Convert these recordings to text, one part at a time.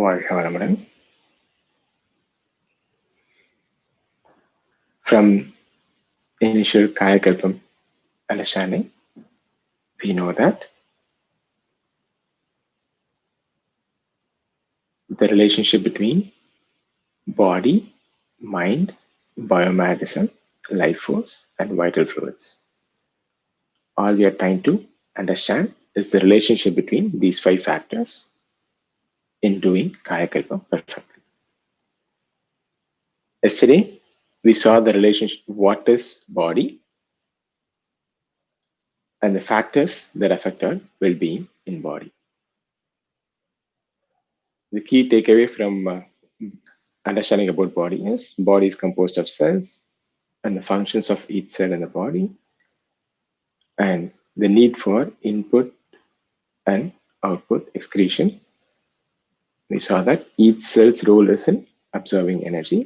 வாழ்க வளமுடன். From initial Kayakalpam understanding, we know that the relationship between body, mind, biomagnetism, life force, and vital fluids. All we are trying to understand is the relationship between these 5 factors in doing Kayakalpam perfectly. Yesterday, we saw the relationship, what is body, and the factors that affect our well-being in body. The key takeaway from understanding about body is composed of cells and the functions of each cell in the body and the need for input and output excretion. We saw that each cell's role is in absorbing energy,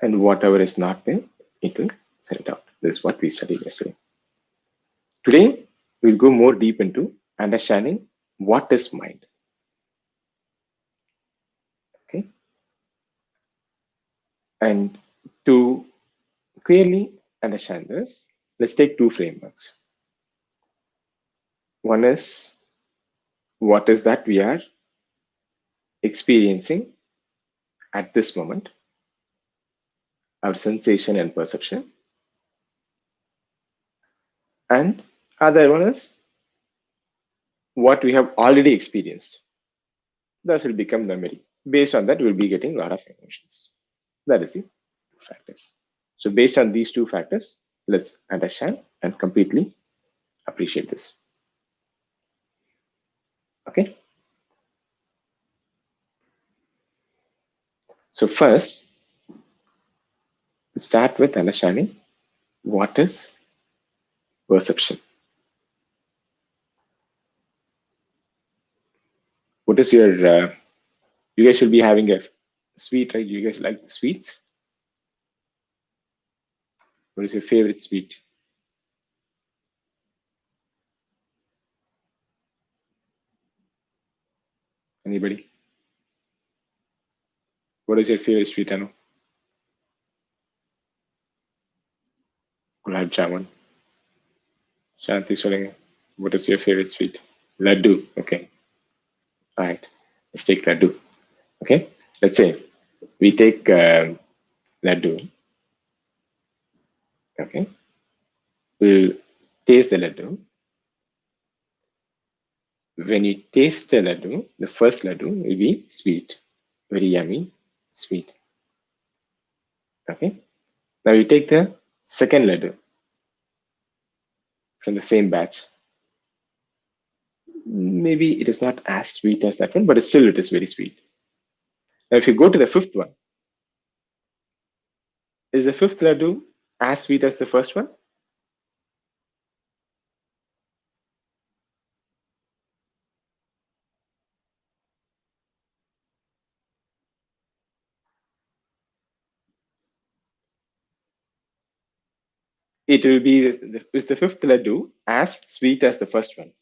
and whatever is not there, it will send it out. This is what we studied yesterday. Today, we'll go more deep into understanding what is mind. Okay. And to clearly understand this, let's take 2 frameworks. One is what is that we are experiencing at this moment, our sensation and perception. And other one is what we have already experienced. That will become memory. Based on that, we'll be getting a lot of emotions. That is the 2 factors. So based on these 2 factors, let's understand and completely appreciate this. Okay. So first, start with understanding what is perception. What is your, you guys should be having a sweet, right? You guys like sweets? What is your favorite sweet? Anybody? What is your favorite sweet, Anu? Gulab jamun. Shanti சொல்லுங்க. What is your favorite sweet? Laddu. Okay. All right. Let's take laddu. Okay. Let's say we take laddu. Okay. We'll taste the laddu. When you taste the laddu, the first laddu will be sweet, very yummy, sweet. Okay. Now you take the second laddu from the same batch. Maybe it is not as sweet as that one, but still it is very sweet. Now if you go to the 5th one, is the 5th laddu as sweet as the first one? It will be, is the 5th laddu as sweet as the first one?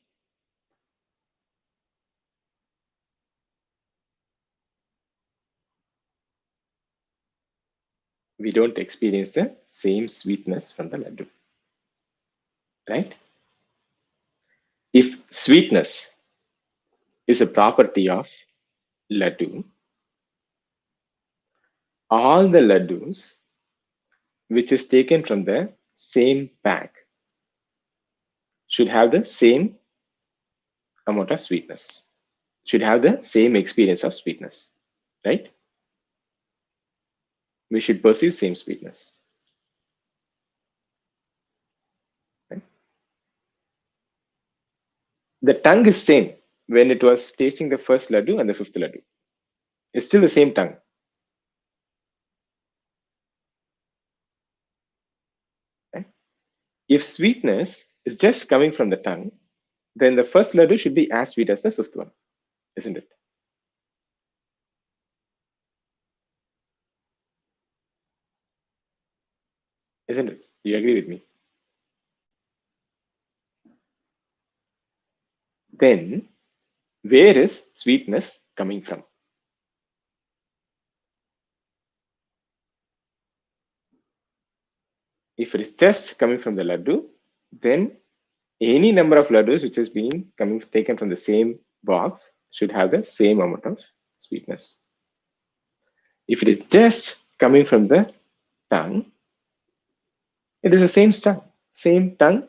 We don't experience the same sweetness from the laddu, right? If sweetness is a property of laddu, all the laddus which is taken from the same pack should have the same amount of sweetness, should have the same experience of sweetness, right? We should perceive same sweetness. Right? The tongue is same when it was tasting the first laddu and the 5th laddu. It's still the same tongue. Right? If sweetness is just coming from the tongue, then the first laddu should be as sweet as the 5th one, isn't it? Isn't it? You agree with me? Then where is sweetness coming from? If it is just coming from the laddu, then any number of laddus which is being taken from the same box should have the same amount of sweetness. If it is just coming from the tongue, it is the same tongue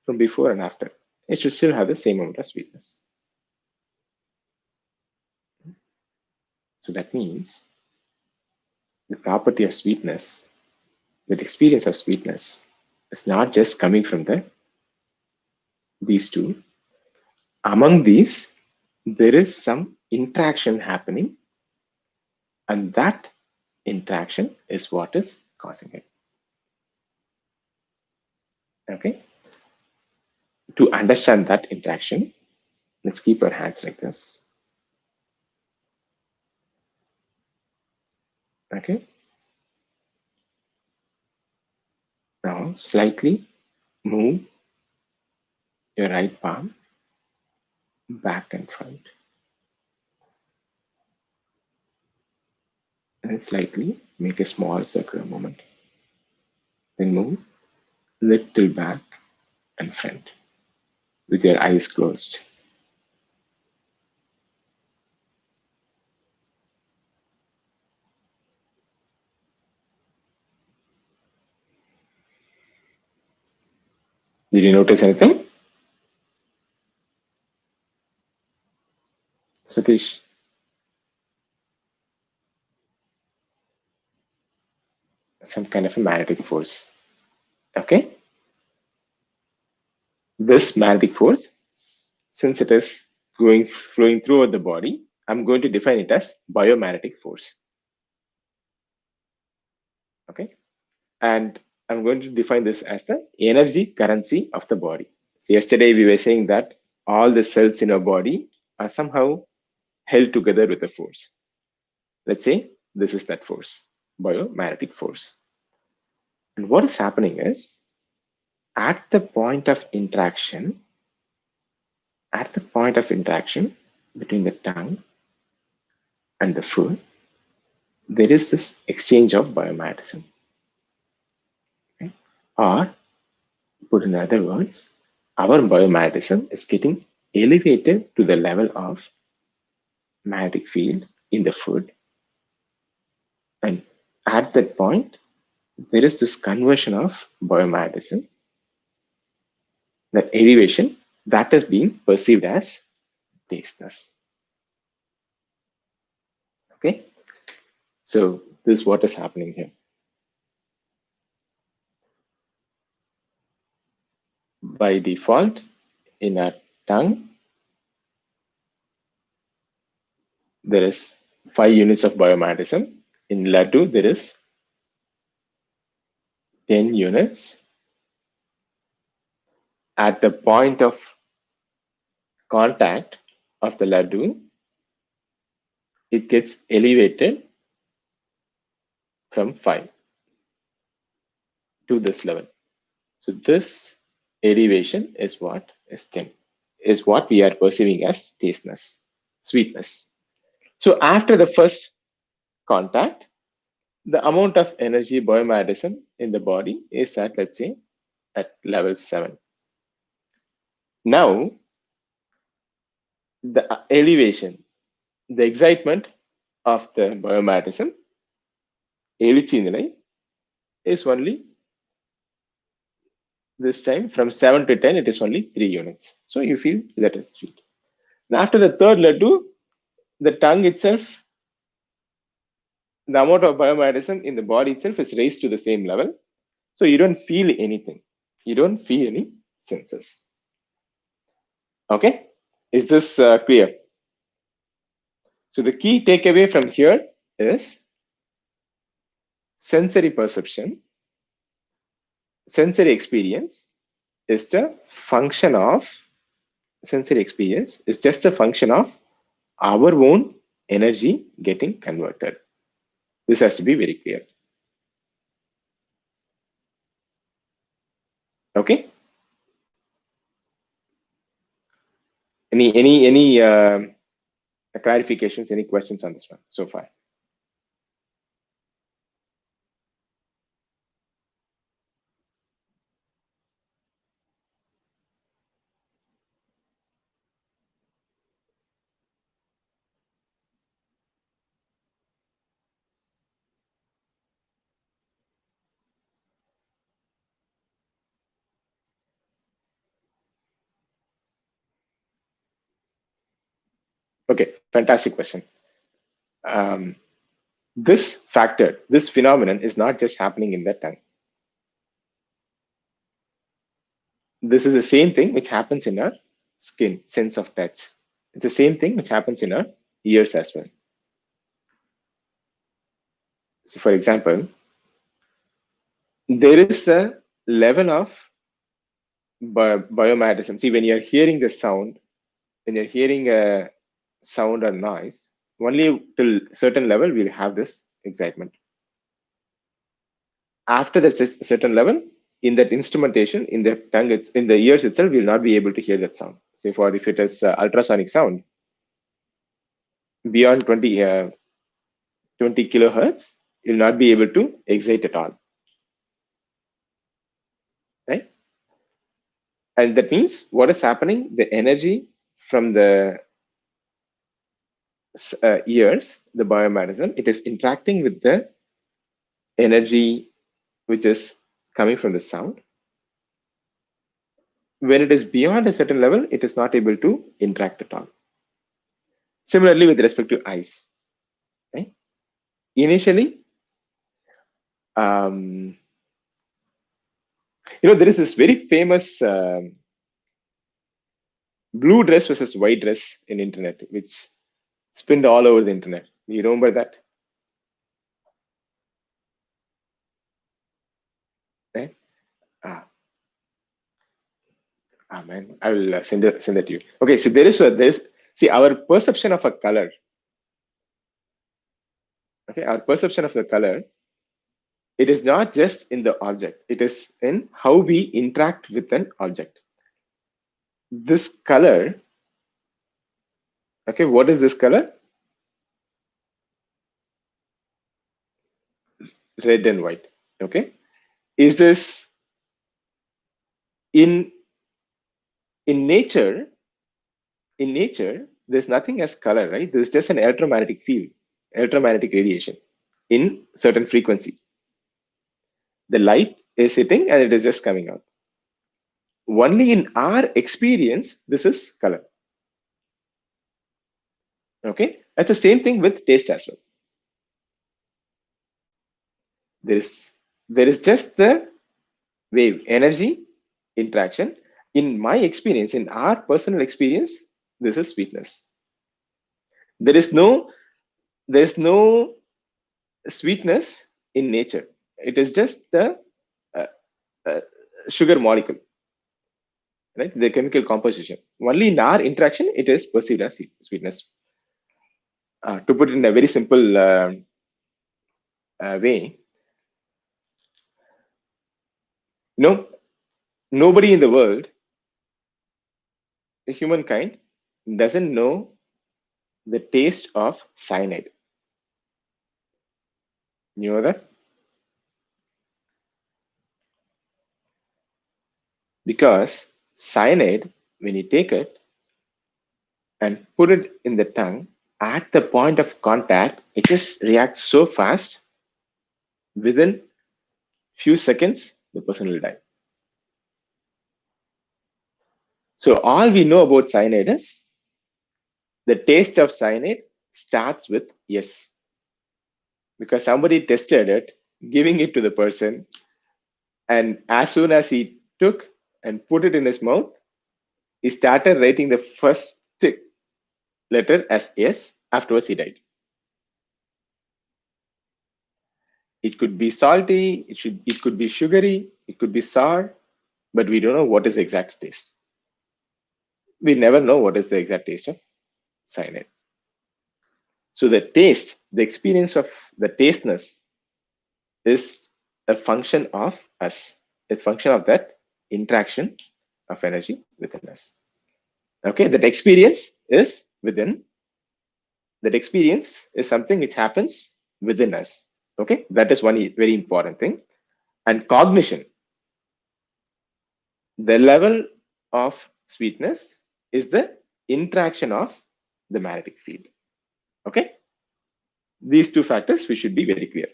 from before and after. It should still have the same amount of sweetness. So that means the property of sweetness, the experience of sweetness, is not just coming from these two. Among these, there is some interaction happening, and that interaction is what is causing it. Okay. To understand that interaction, let's keep our hands like this. Okay. Now slightly move your right palm back and front. And slightly make a small circular movement. Then move little back and front with your eyes closed. Did you notice anything? Satish? Some kind of a magnetic force. Okay? This magnetic force, since it is flowing throughout the body, I'm going to define it as biomagnetic force. Okay? And I'm going to define this as the energy currency of the body. So yesterday we were saying that all the cells in our body are somehow held together with a force. Let's say this is that force, biomagnetic force. And what is happening is, at the point of interaction between the tongue and the food, there is this exchange of biomagnetism. Okay? Or, put in other words, our biomagnetism is getting elevated to the level of magnetic field in the food. And at that point, there is this conversion of biomagnetism, that elevation that is being perceived as tasteness. Okay, so this is what is happening here. By default, in our tongue, there is 5 units of biomagnetism. In laddu, there is 10 units. At the point of contact of the laddu, it gets elevated from 5 to this level. So this elevation is what is 10, is what we are perceiving as tasteness, sweetness. So after the first contact, the amount of energy biomagnetism in the body is at, let's say, at level 7. Now, the elevation, the excitement of the biomagnetism, is only this time from 7 to 10, it is only 3 units. So you feel that is sweet. Now, after the third laddu, the tongue itself, the amount of biomagnetism in the body itself is raised to the same level. So you don't feel anything. You don't feel any senses. Okay? Is this clear? So the key takeaway from here is sensory perception, sensory experience is the function of sensory experience is just a function of our own energy getting converted. This has to be very clear. Okay. Any clarifications? Any questions on this one so far? Okay, fantastic question. Um, this factor, this phenomenon is not just happening in the tongue. This is the same thing which happens in our skin, sense of touch. It's the same thing which happens in our ears as well. So, for example, there is a level of biomagnetism. See, when you're hearing the sound, when you're hearing a sound or noise, only till certain level we'll have this excitement. After that certain level, in that instrumentation, in the tongue, it's in the ears itself, we'll not be able to hear that sound. Say, for if it is ultrasonic sound, beyond 20 kilohertz, you'll not be able to excite at all, right? And that means what is happening? The energy from the ears, the biomagnetism, it is interacting with the energy which is coming from the sound. When it is beyond a certain level, it is not able to interact at all. Similarly, with respect to eyes, right? Initially, um, there is this very famous blue dress versus white dress in internet, which spinned all over the internet. You remember that? Right? Ah, man, I will send that to you. Okay, so there is see our perception of a color. Okay, our perception of the color. It is not just in the object. It is in how we interact with an object. This color. Okay, what is this color? Red and white. Okay, is this in in nature? In nature, there's nothing as color, right? There's just an electromagnetic field, electromagnetic radiation in certain frequency. The light is hitting and it is just coming out. Only in our experience, this is color. Okay, that's the same thing with taste as well. There is just the wave energy interaction. In my experience, in our personal experience, this is sweetness. There is no sweetness in nature. It is just the uh, uh, sugar molecule, right? The chemical composition. Only in our interaction, it is perceived as sweetness. To put it in a very simple way, nobody in the world, the humankind, doesn't know the taste of cyanide. You know that? Because cyanide, when you take it and put it in the tongue, at the point of contact, it just reacts so fast. Within few seconds, the person will die. So all we know about cyanide is the taste of cyanide starts with yes, because somebody tested it, giving it to the person, and as soon as he took and put it in his mouth, he started writing the first letter as yes. Afterwards, he died. It could be salty, it could be sugary, it could be sour, but we don't know what is the exact taste. We never know what is the exact taste of cyanide. So the taste, the experience of the tasteness is a function of us. It's function of that interaction of energy within us. Okay, that experience is within. That experience is something which happens within us. Okay, that is one very important thing. And cognition, the level of sweetness is the interaction of the magnetic field. Okay, these two factors we should be very clear.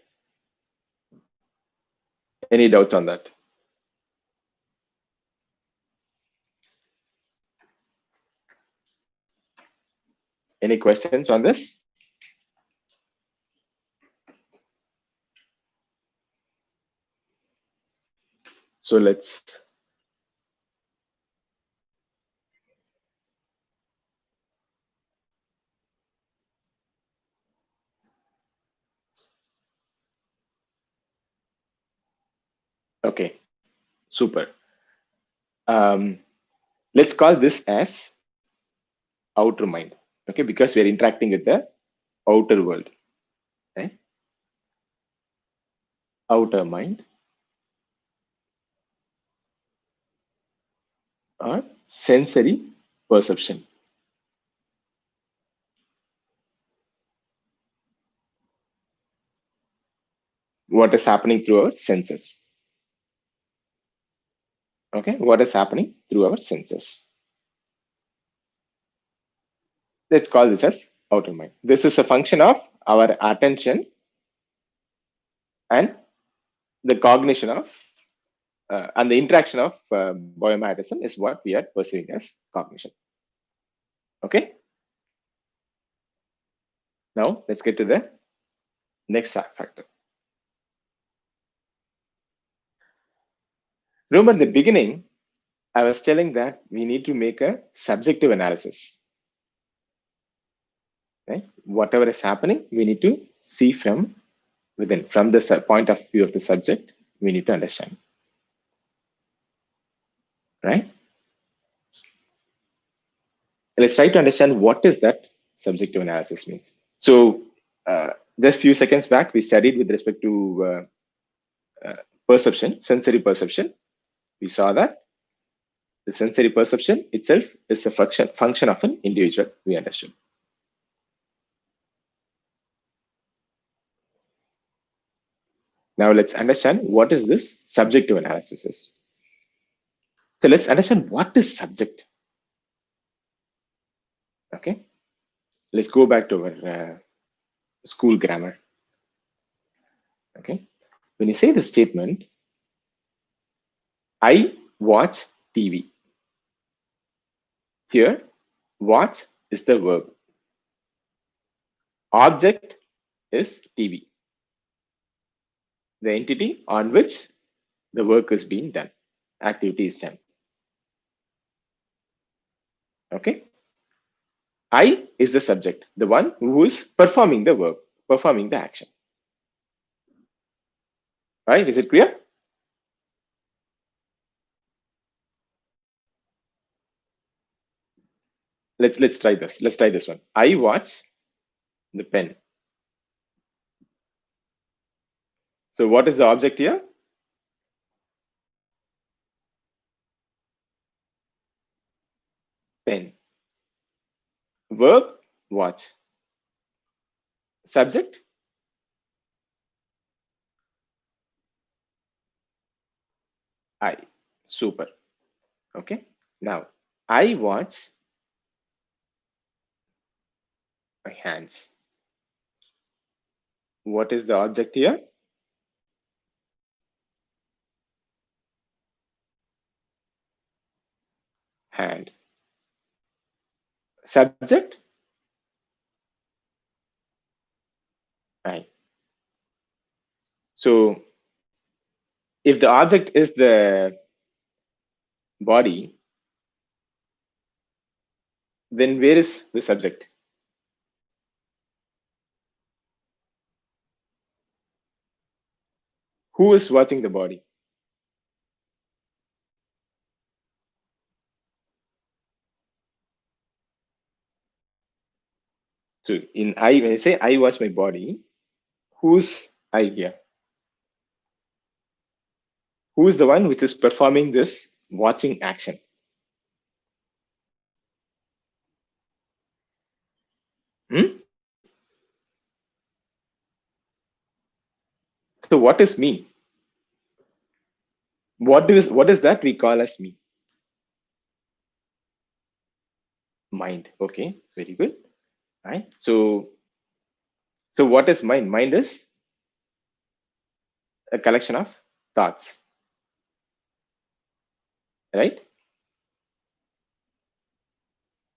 Any doubts on that? Any questions on this? So let's okay, super. Um, let's call this as outer mind. Okay, because we're interacting with the outer world, right? Outer mind or sensory perception. What is happening through our senses? Okay, what is happening through our senses? Let's call this as outer mind. This is a function of our attention and the cognition of and the interaction of biomagnetism is what we are perceiving as cognition. Okay, now let's get to the next factor. Remember in the beginning, I was telling that we need to make a subjective analysis. Right? Whatever is happening, we need to see from within, from the point of view of the subject, we need to understand. Right? Let's try to understand what is that subjective analysis means. So just a few seconds back, we studied with respect to perception, sensory perception. We saw that the sensory perception itself is a function of an individual. We understood. Now let's understand what is this subjective analysis is. So let's understand what is subject. Okay, let's go back to our school grammar. Okay, when you say the statement, I watch TV. Here, watch is the verb. Object is TV, the entity on which the work is being done, activity is done. Okay, I is the subject, the one who is performing the work, performing the action. Right? Is it clear? Let's try this. Let's try this one. I watch the pen. So what is the object here? Pen. Verb, watch. Subject, I. Super. Okay. Now, I watch my hands. What is the object here? Hand. Subject, I. So, if the object is the body, then where is the subject? Who is watching the body? So, in I, when I say I watch my body, who's I here? Who is the one which is performing this watching action? Hmm? So, what is me? What is that we call as me? Mind. Okay, very good. Right. So what is mind? Mind is a collection of thoughts, right?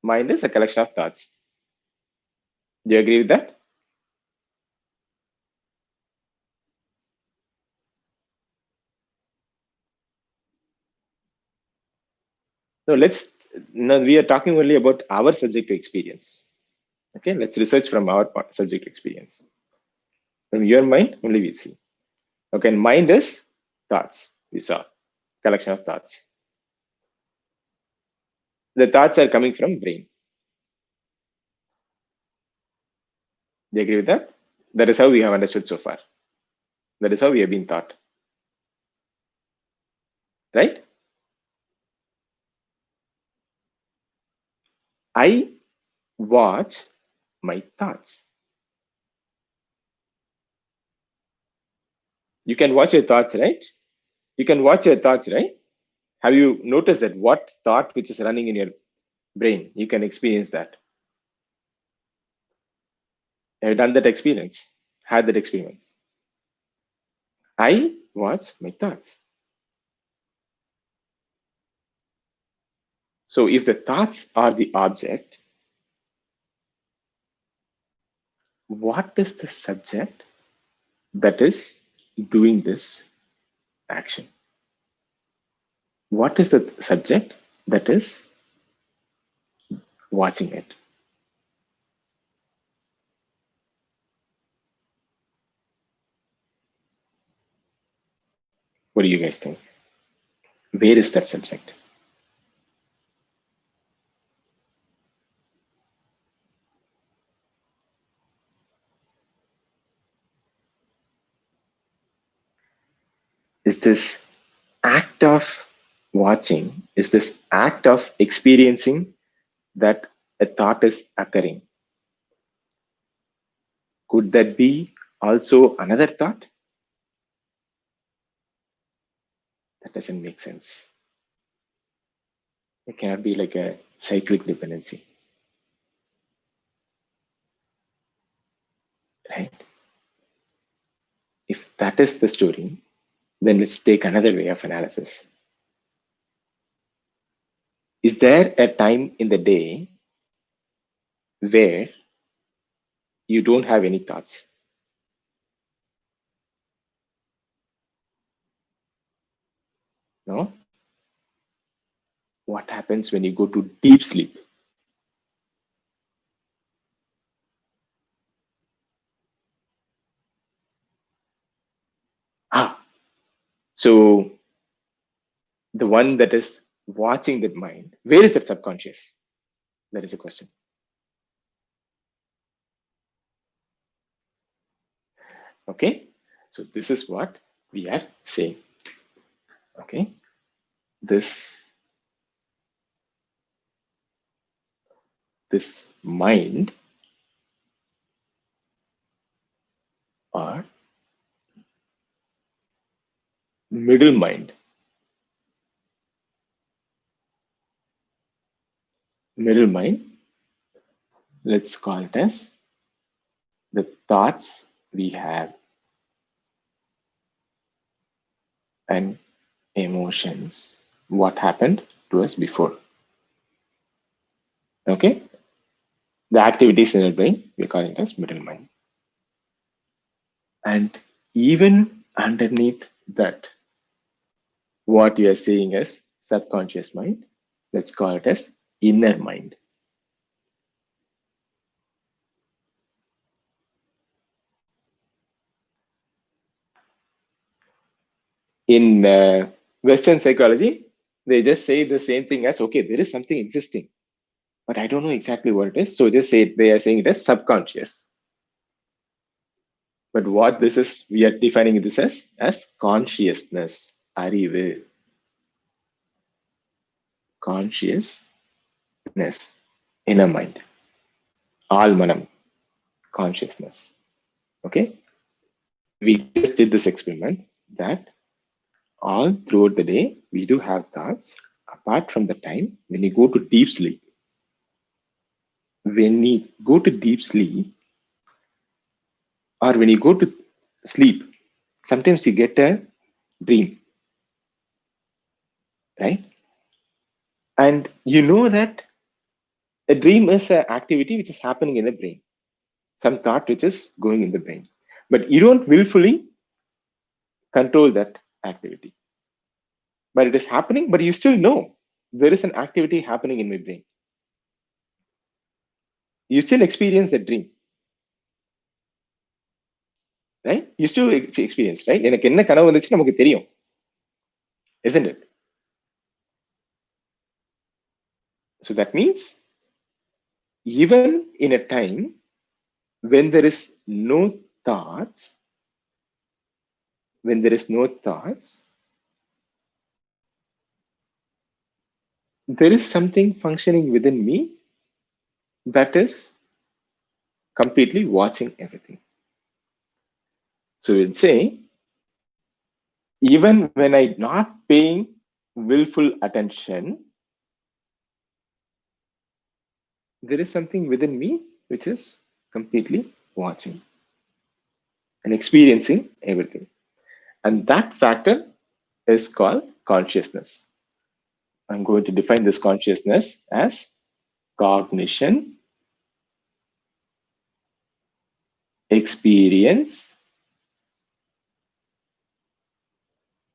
Mind is a collection of thoughts. Do you agree with that? No, now we are talking only about our subjective experience. Okay, let's research from our subjective experience. From your mind, only we see. Okay, and mind is thoughts. We saw collection of thoughts. The thoughts are coming from brain. Do you agree with that? That is how we have understood so far. That is how we have been taught. Right? I watch my thoughts. You can watch your thoughts, right? You can watch your thoughts, right? Have you noticed that what thought which is running in your brain? You can experience that. Have you done that experience? Had that experience? I watch my thoughts. So if the thoughts are the object, what is the subject that is doing this action? What is the subject that is watching it? What do you guys think? Where is that subject? Is this act of watching, is this act of experiencing that a thought is occurring? Could that be also another thought? That doesn't make sense. It cannot be like a cyclic dependency, right? If that is the story, then let's take another way of analysis. Is there a time in the day where you don't have any thoughts? No? What happens when you go to deep sleep? Ah, so the one that is watching that mind, where is that subconscious? That is a question. Okay, so this is what we are saying. Okay, this mind or middle mind, middle mind, let's call it as the thoughts we have and emotions, what happened to us before. Okay, the activities in our brain, we call it as middle mind. And even underneath that, what you are seeing as subconscious mind, let's call it as inner mind. In Western psychology, they just say the same thing as, okay, there is something existing, but I don't know exactly what it is. So just say they are saying it as subconscious. But what this is, we are defining this as consciousness, arivu, consciousness, inner mind, almanam, consciousness. Okay, we just did this experiment that all throughout the day we do have thoughts. Apart from the time when you go to deep sleep, when we go to deep sleep, or when you go to sleep, sometimes you get a dream, right? And you know that a dream is an activity which is happening in the brain. some thought which is going in the brain. But you don't willfully control that activity. But it is happening, but you still know there is an activity happening in my brain. You still experience the dream, right? You still experience, right? எனக்கு என்ன கனவு வந்துச்சு நமக்கு தெரியும், isn't it? So that means even in a time when there is no thoughts, when there is no thoughts, there is something functioning within me that is completely watching everything. So we'll say, even when I'm not paying willful attention, there is something within me which is completely watching and experiencing everything. And that factor is called consciousness. I'm going to define this consciousness as cognition, experience,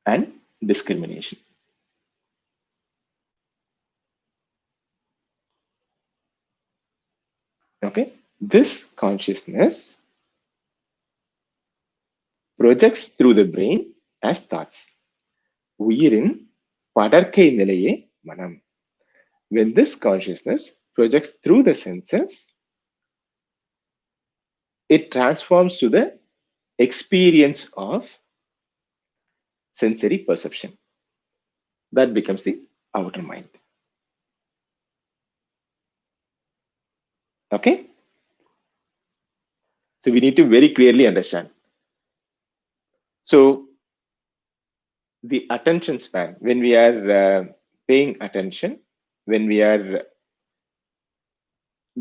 and discrimination. Okay, this consciousness projects through the brain as thoughts. உயிரின் படர்க்கை நிலையே மனம். When this consciousness projects through the senses, it transforms to the experience of sensory perception. That becomes the outer mind. Okay? So we need to very clearly understand. So the attention span, when we are paying attention, when we are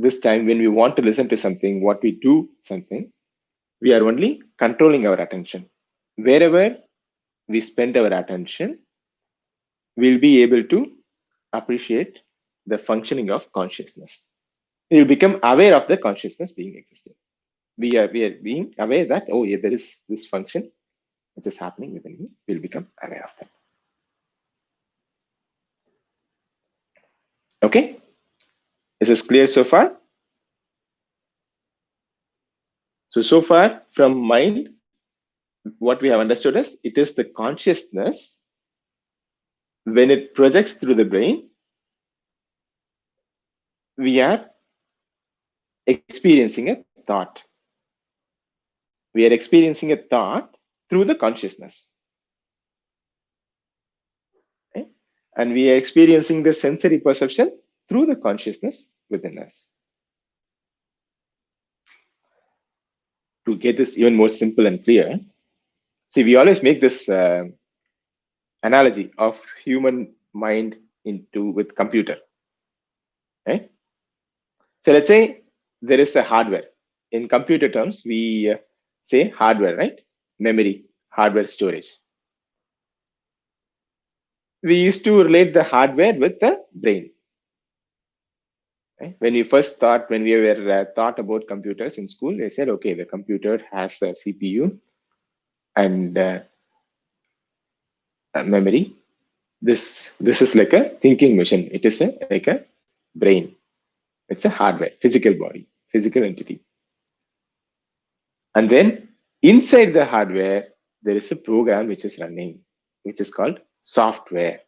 this time, when we want to listen to something, what we do something, we are only controlling our attention. Wherever we spend our attention, we'll be able to appreciate the functioning of consciousness. We'll become aware of the consciousness being existing. We are being aware that, oh yeah, there is this function which is happening within me. We'll become aware of that. Okay, is this clear so far? So far from mind, what we have understood is it is the consciousness when it projects through the brain, we are experiencing a thought. We are experiencing a thought through the consciousness. Okay? And we are experiencing the sensory perception through the consciousness within us. To get this even more simple and clear, see, we always make this analogy of human mind with computer. Right? So let's say there is a hardware. In computer terms, we say hardware, right? Memory, hardware, storage. We used to relate the hardware with the brain. Right? When we first thought, when we were taught about computers in school, they said, okay, the computer has a CPU and memory. This is like a thinking machine. It is like a brain. It's a hardware, physical body, physical entity. And then inside the hardware, there is a program which is running, which is called software.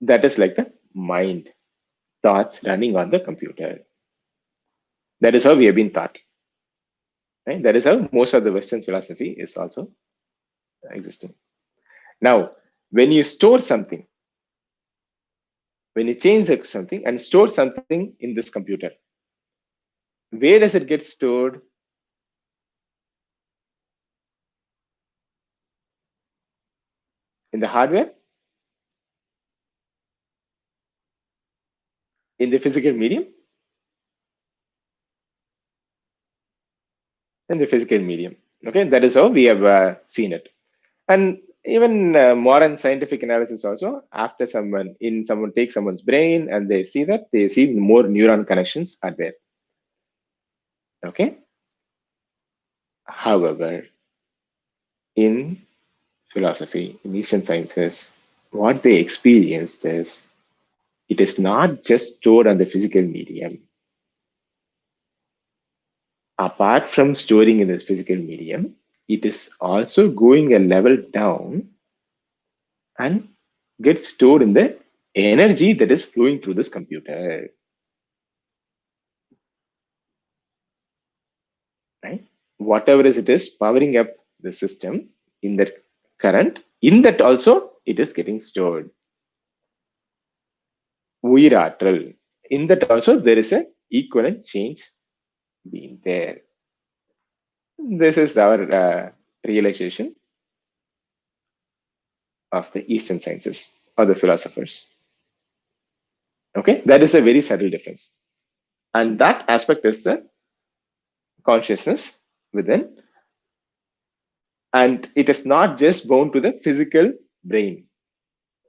That is like the mind, thoughts running on the computer. That is how we have been taught. Right? That is how most of the Western philosophy is also existing. Now, when you store something, when you change something and store something in this computer, where does it get stored? In the hardware? In the physical medium? In the physical medium. Okay, that is how we have seen it. And even modern scientific analysis also, after someone takes someone's brain and they see that, they see more neuron connections are there. Okay. However, in philosophy, in Eastern sciences, what they experienced is it is not just stored on the physical medium. Apart from storing in the physical medium, it is also going a level down and gets stored in the energy that is flowing through this computer. Right? Whatever is it is powering up the system in that current, in that also it is getting stored. உயிராற்றல். In that also there is a equivalent change being there. This is our realization of the Eastern sciences or the philosophers. Okay, that is a very subtle difference. And that aspect is the consciousness within. And it is not just bound to the physical brain.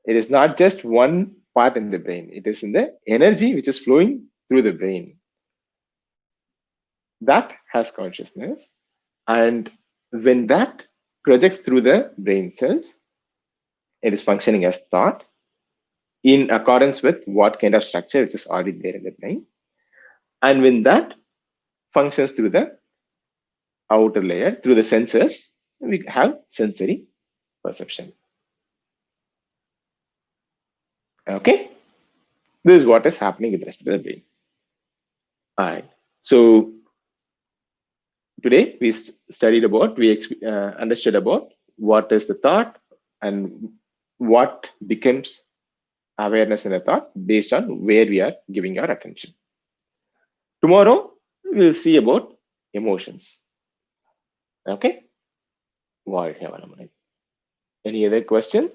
It is not just one part in the brain. It is in the energy which is flowing through the brain. That has consciousness. And when that projects through the brain cells, it is functioning as thought in accordance with what kind of structure which is already there in the brain. And when that functions through the outer layer, through the senses, we have sensory perception. Okay, this is what is happening with the rest of the brain. All right. So today we studied about, we understood about what is the thought and what becomes awareness in a thought based on where we are giving our attention. Tomorrow we'll see about emotions. Okay. Any other question?